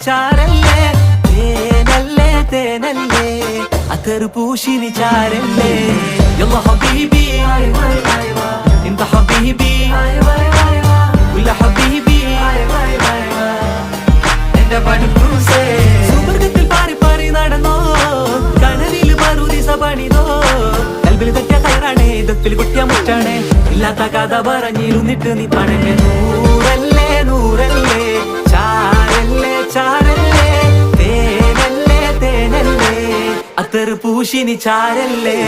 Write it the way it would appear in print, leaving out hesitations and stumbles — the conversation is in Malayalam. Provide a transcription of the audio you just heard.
ചാരല്ലേ തേനല്ലേ തേനല്ലേ അത്തർ പൂശിനി ചാരല്ലേ യല്ലാ ഹബീബി انت حبيبي كل حبيبي എന്റെ പടുക്കൂസേ സുവർഗത്തിൽ പാറി പാറി നടന്നോ കനവിൽ മറുദിസ പണിതോ കൽബിൽ തെറ്റിയ കയറാണേ ഇതത്തിൽ കുട്ടിയ മുറ്റാണേ ഇല്ലാത്ത കഥ പറഞ്ഞിരുന്നിട്ട് നീ പണങ്ങ നൂറല്ലേ നൂറല്ലേ ചാരല്ലേ ചാരല്ലേ തേനല്ലേ തേനല്ലേ അത്തർ പൂശിനി ചാരല്ലേ